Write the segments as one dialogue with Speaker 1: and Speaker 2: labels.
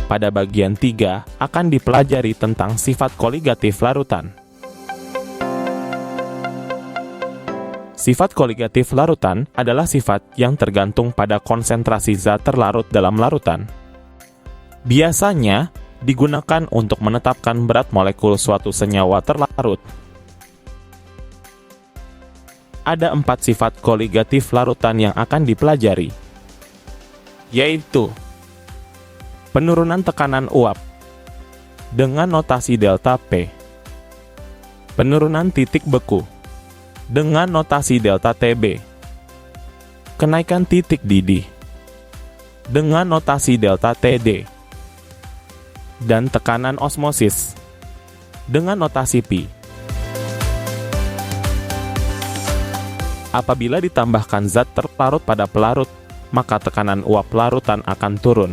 Speaker 1: Pada bagian 3 akan dipelajari tentang sifat koligatif larutan. Sifat koligatif larutan adalah sifat yang tergantung pada konsentrasi zat terlarut dalam larutan. Biasanya digunakan untuk menetapkan berat molekul suatu senyawa terlarut. Ada 4 sifat koligatif larutan yang akan dipelajari, yaitu penurunan tekanan uap dengan notasi delta P, penurunan titik beku dengan notasi delta TB, kenaikan titik didih dengan notasi delta TD, dan tekanan osmosis dengan notasi Pi. Apabila ditambahkan zat terlarut pada pelarut, maka tekanan uap larutan akan turun.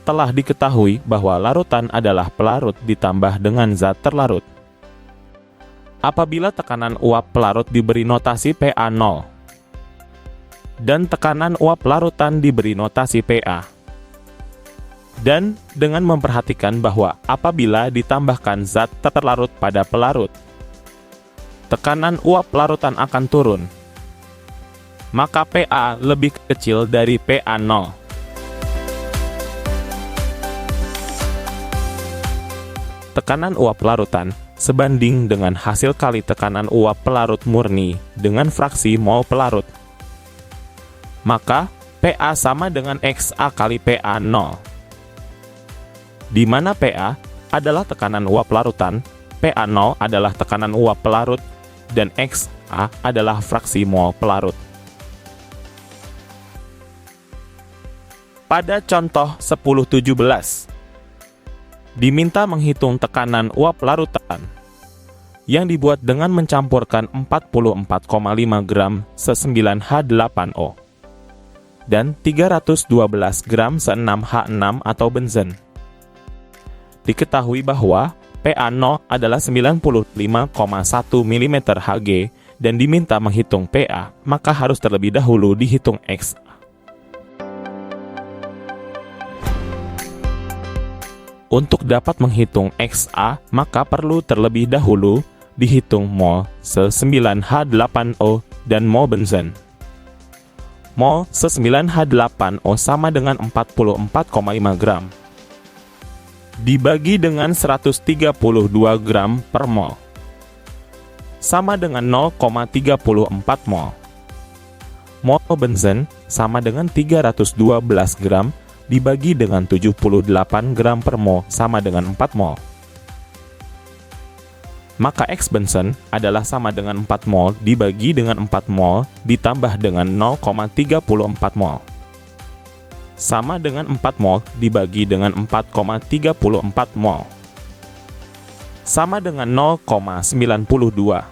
Speaker 1: Telah diketahui bahwa larutan adalah pelarut ditambah dengan zat terlarut. Apabila tekanan uap pelarut diberi notasi PA0 dan tekanan uap larutan diberi notasi PA, dan dengan memperhatikan bahwa apabila ditambahkan zat terlarut pada pelarut, tekanan uap larutan akan turun, maka PA lebih kecil dari PA0. Tekanan uap larutan sebanding dengan hasil kali tekanan uap pelarut murni dengan fraksi mol pelarut. Maka PA sama dengan XA kali PA0, di mana PA adalah tekanan uap larutan, PA0 adalah tekanan uap pelarut, dan XA adalah fraksi mol pelarut. Pada contoh 10-17, diminta menghitung tekanan uap larutan yang dibuat dengan mencampurkan 44,5 gram Se9H8O dan 312 gram Se6H6 atau benzen. Diketahui bahwa PA0 adalah 95,1 mm Hg dan diminta menghitung PA, maka harus terlebih dahulu dihitung XA. Untuk dapat menghitung XA, maka perlu terlebih dahulu dihitung mol Se9H8O dan mol benzen. Mol Se9H8O sama dengan 44,5 gram. Dibagi dengan 132 gram per mol, sama dengan 0,34 mol. Mol benzen sama dengan 312 gram dibagi dengan 78 gram per mol sama dengan 4 mol. Maka X benzen adalah sama dengan 4 mol dibagi dengan 4 mol ditambah dengan 0,34 mol. Sama dengan 4 mol dibagi dengan 4,34 mol. Sama dengan 0,92.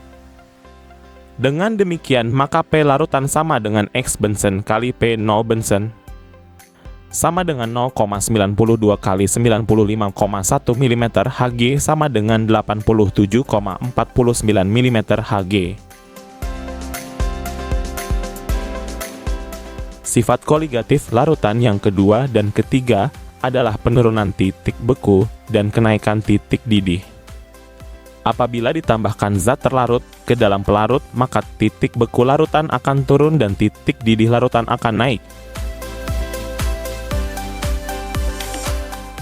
Speaker 1: Dengan demikian, maka P larutan sama dengan X benzen kali P0 benzen, sama dengan 0,92 kali 95,1 mm Hg sama dengan 87,49 mm Hg. Sifat koligatif larutan yang kedua dan ketiga adalah penurunan titik beku dan kenaikan titik didih. Apabila ditambahkan zat terlarut ke dalam pelarut, maka titik beku larutan akan turun dan titik didih larutan akan naik.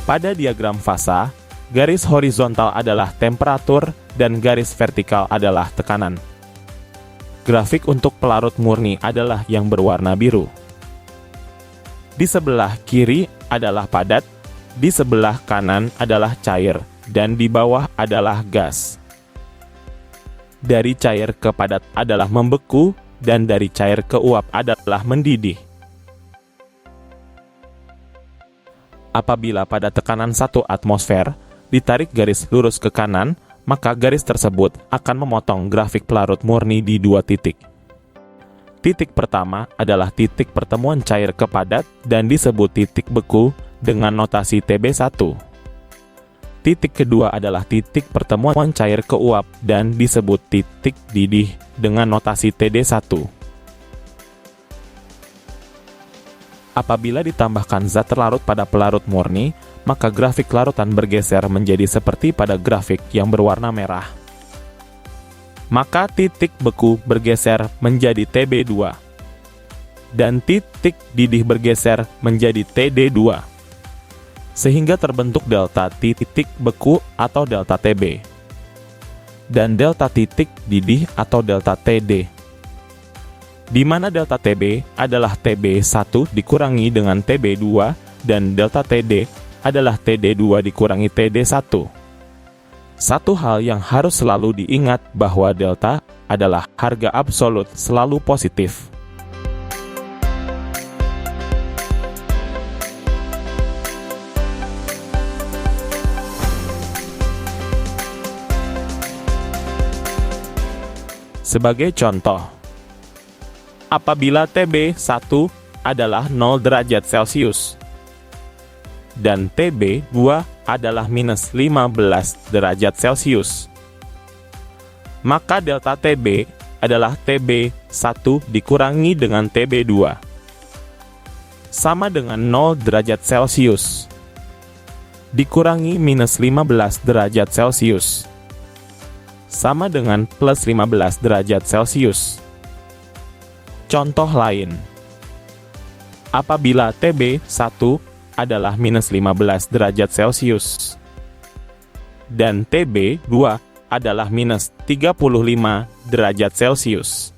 Speaker 1: Pada diagram fasa, garis horizontal adalah temperatur dan garis vertikal adalah tekanan. Grafik untuk pelarut murni adalah yang berwarna biru. Di sebelah kiri adalah padat, di sebelah kanan adalah cair, dan di bawah adalah gas. Dari cair ke padat adalah membeku, dan dari cair ke uap adalah mendidih. Apabila pada tekanan 1 atmosfer ditarik garis lurus ke kanan, maka garis tersebut akan memotong grafik pelarut murni di 2 titik. Titik pertama adalah titik pertemuan cair ke padat dan disebut titik beku dengan notasi TB1. Titik kedua adalah titik pertemuan cair ke uap dan disebut titik didih dengan notasi TD1. Apabila ditambahkan zat terlarut pada pelarut murni, maka grafik larutan bergeser menjadi seperti pada grafik yang berwarna merah. Maka titik beku bergeser menjadi Tb2, dan titik didih bergeser menjadi Td2, sehingga terbentuk delta titik beku atau delta Tb, dan delta titik didih atau delta Td, di mana delta Tb adalah Tb1 dikurangi dengan Tb2 dan delta Td adalah Td2 dikurangi Td1. Satu hal yang harus selalu diingat bahwa delta adalah harga absolut selalu positif. Sebagai contoh, apabila Tb1 adalah 0 derajat Celcius dan Tb2 adalah minus 15 derajat Celcius, maka delta Tb adalah Tb1 dikurangi dengan Tb2 sama dengan 0 derajat Celcius dikurangi minus 15 derajat Celcius sama dengan plus 15 derajat Celcius. Contoh lain, apabila Tb1 adalah minus 15 derajat Celcius dan Tb2 adalah minus 35 derajat Celcius,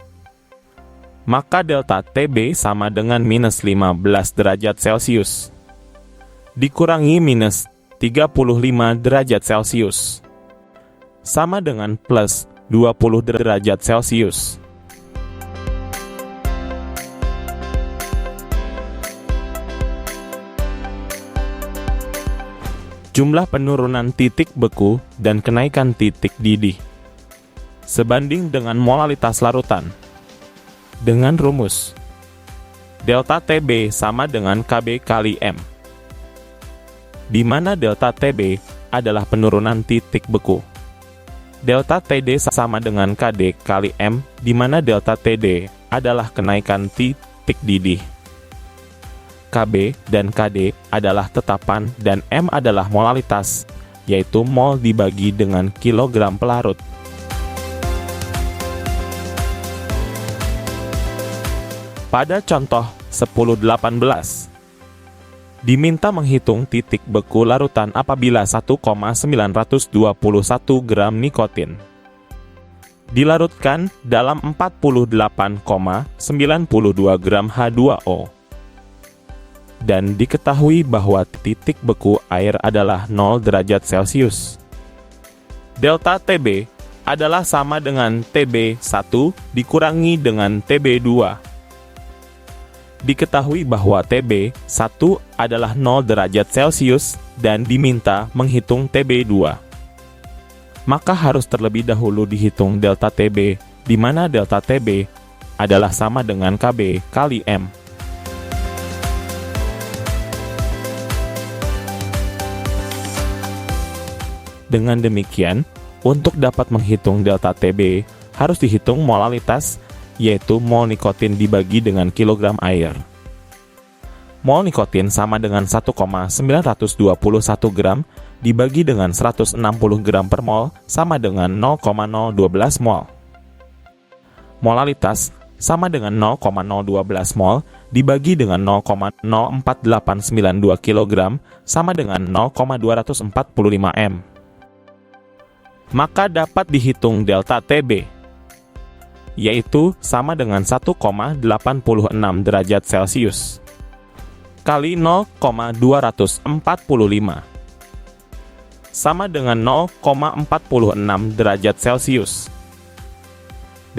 Speaker 1: maka delta Tb sama dengan minus 15 derajat Celcius dikurangi minus 35 derajat Celcius sama dengan plus 20 derajat Celcius. Jumlah penurunan titik beku dan kenaikan titik didih sebanding dengan molalitas larutan. Dengan rumus delta Tb sama dengan Kb kali M, di mana delta Tb adalah penurunan titik beku. Delta Td sama dengan Kd kali M, di mana delta Td adalah kenaikan titik didih. Kb dan Kd adalah tetapan dan M adalah molalitas, yaitu mol dibagi dengan kilogram pelarut. Pada contoh 10.18, diminta menghitung titik beku larutan apabila 1,921 gram nikotin dilarutkan dalam 48,92 gram H2O. Dan diketahui bahwa titik beku air adalah 0 derajat Celcius. Delta Tb adalah sama dengan Tb1 dikurangi dengan Tb2. Diketahui bahwa Tb1 adalah 0 derajat Celcius dan diminta menghitung Tb2. Maka harus terlebih dahulu dihitung delta Tb, di mana delta Tb adalah sama dengan Kb kali M. Dengan demikian, untuk dapat menghitung delta Tb, harus dihitung molalitas, yaitu mol nikotin dibagi dengan kilogram air. Mol nikotin sama dengan 1,921 gram dibagi dengan 160 gram per mol sama dengan 0,012 mol. Molalitas sama dengan 0,012 mol dibagi dengan 0,04892 kg sama dengan 0,245 m. Maka dapat dihitung delta Tb, yaitu sama dengan 1,86 derajat Celcius kali 0,245 sama dengan 0,46 derajat Celcius.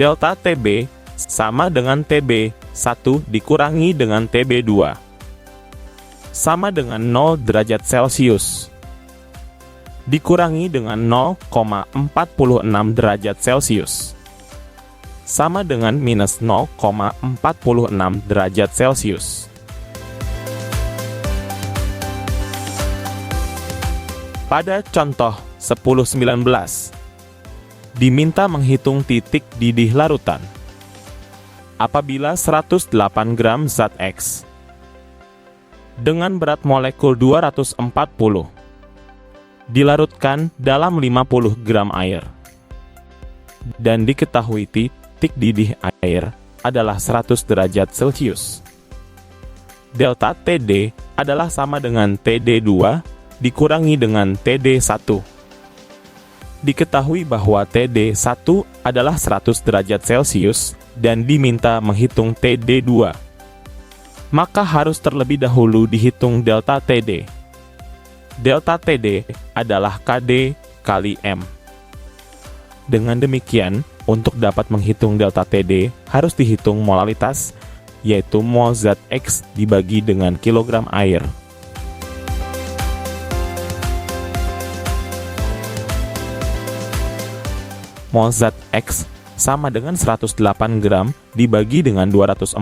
Speaker 1: Delta Tb sama dengan Tb1 dikurangi dengan Tb2 sama dengan 0 derajat Celcius dikurangi dengan 0,46 derajat Celcius sama dengan minus 0,46 derajat Celcius. Pada contoh 10.19, diminta menghitung titik didih larutan. Apabila 108 gram zat X dengan berat molekul 240. Dilarutkan dalam 50 gram air. Dan diketahui titik didih air adalah 100 derajat Celcius. Delta TD adalah sama dengan TD2 dikurangi dengan TD1. Diketahui bahwa TD1 adalah 100 derajat Celcius dan diminta menghitung TD2. Maka harus terlebih dahulu dihitung delta TD. Delta TD adalah KD kali M. Dengan demikian, untuk dapat menghitung delta TD, harus dihitung molalitas, yaitu mol zat X dibagi dengan kilogram air. Mol zat X sama dengan 108 gram dibagi dengan 240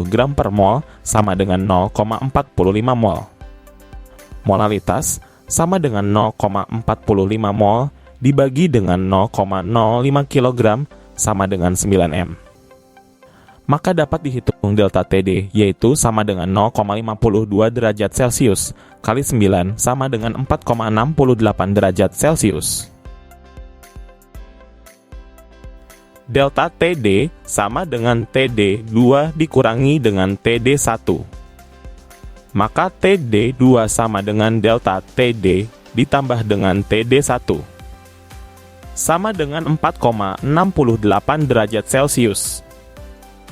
Speaker 1: gram per mol sama dengan 0,45 mol. Molalitas sama dengan 0,45 mol dibagi dengan 0,05 kg sama dengan 9 m. Maka dapat dihitung delta TD, yaitu sama dengan 0,52 derajat Celcius kali 9 sama dengan 4,68 derajat Celcius. Delta TD sama dengan TD2 dikurangi dengan TD1. Maka TD2 sama dengan delta TD ditambah dengan TD1. Sama dengan 4,68 derajat Celcius.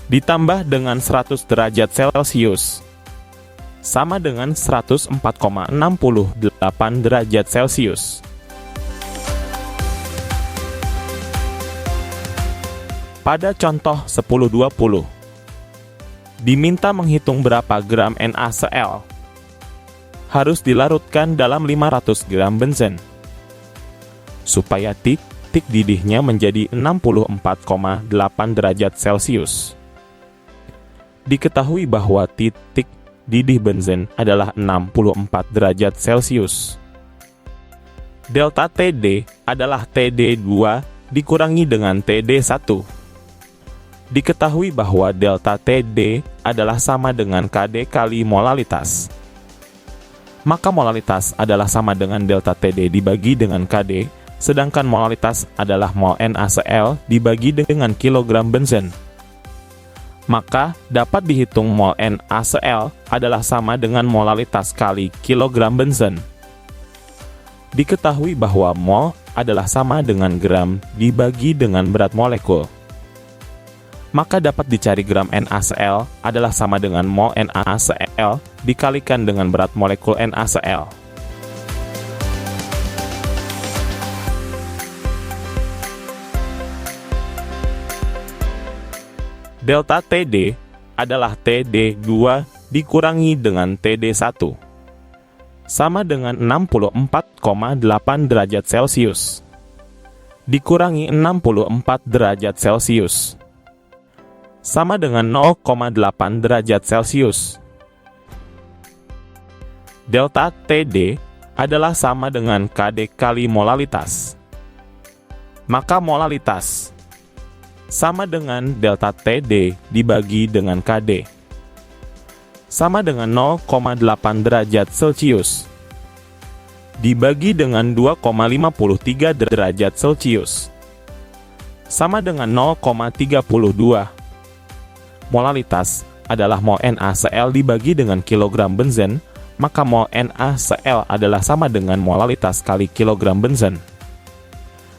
Speaker 1: Ditambah dengan 100 derajat Celcius. Sama dengan 104,68 derajat Celcius. Pada contoh 1020, diminta menghitung berapa gram NaCl. Harus dilarutkan dalam 500 gram benzen. Supaya titik didihnya menjadi 64,8 derajat Celcius. Diketahui bahwa titik didih benzen adalah 64 derajat Celcius. Delta TD adalah TD2 dikurangi dengan TD1. Diketahui bahwa delta TD adalah sama dengan KD kali molalitas. Maka molalitas adalah sama dengan delta TD dibagi dengan KD, sedangkan molalitas adalah mol NaCl dibagi dengan kilogram benzen. Maka dapat dihitung mol NaCl adalah sama dengan molalitas kali kilogram benzen. Diketahui bahwa mol adalah sama dengan gram dibagi dengan berat molekul. Maka dapat dicari gram NaCl adalah sama dengan mol NaCl dikalikan dengan berat molekul NaCl. Delta TD adalah TD2 dikurangi dengan TD1. Sama dengan 64,8 derajat Celcius. Dikurangi 64 derajat Celcius. Sama dengan 0,8 derajat Celcius. Delta TD adalah sama dengan KD kali molalitas. Maka molalitas sama dengan delta TD dibagi dengan KD. Sama dengan 0,8 derajat Celcius. Dibagi dengan 2,53 derajat Celcius. Sama dengan 0,32. Molalitas adalah mol NaCl dibagi dengan kilogram benzen, maka mol NaCl adalah sama dengan molalitas kali kilogram benzen.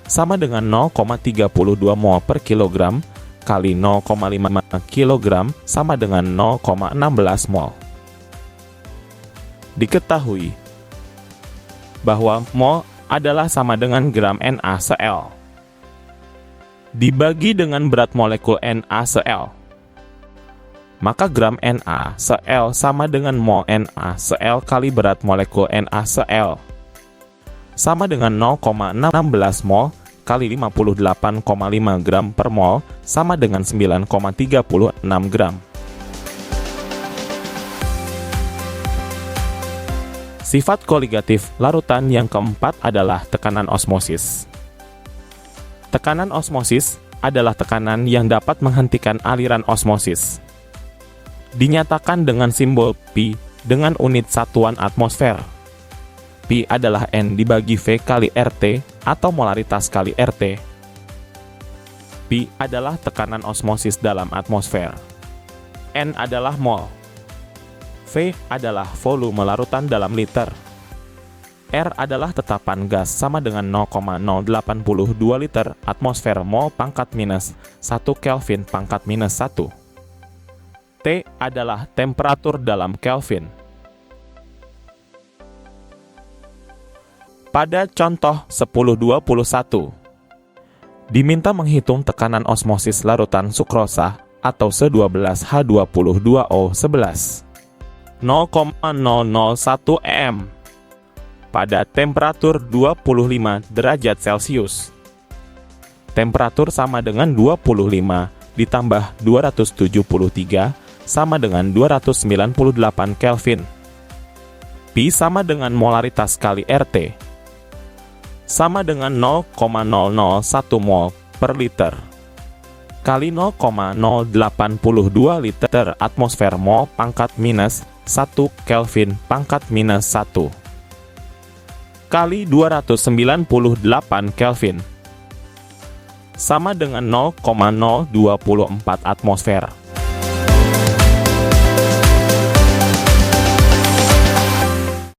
Speaker 1: Sama dengan 0,32 mol per kilogram kali 0,5 kilogram sama dengan 0,16 mol. Diketahui bahwa mol adalah sama dengan gram NaCl dibagi dengan berat molekul NaCl. Maka gram NaCl sama dengan mol NaCl kali berat molekul NaCl. Sama dengan 0,16 mol kali 58,5 gram per mol sama dengan 9,36 gram. Sifat koligatif larutan yang keempat adalah tekanan osmosis. Tekanan osmosis adalah tekanan yang dapat menghentikan aliran osmosis. Dinyatakan dengan simbol Pi dengan unit satuan atmosfer. Pi adalah N dibagi V kali RT atau molaritas kali RT. Pi adalah tekanan osmosis dalam atmosfer. N adalah mol. V adalah volume larutan dalam liter. R adalah tetapan gas sama dengan 0,082 liter atmosfer mol pangkat minus 1 Kelvin pangkat minus 1. T adalah temperatur dalam Kelvin. Pada contoh 1021, diminta menghitung tekanan osmosis larutan sukrosa atau Se12H22O11 0,001 m pada temperatur 25 derajat Celcius. Temperatur sama dengan 25 ditambah 273 sama dengan 298 Kelvin. Pi sama dengan molaritas kali RT, sama dengan 0,001 mol per liter, kali 0,082 liter atmosfer mol pangkat minus 1 Kelvin pangkat minus 1, kali 298 Kelvin, sama dengan 0,024 atmosfer.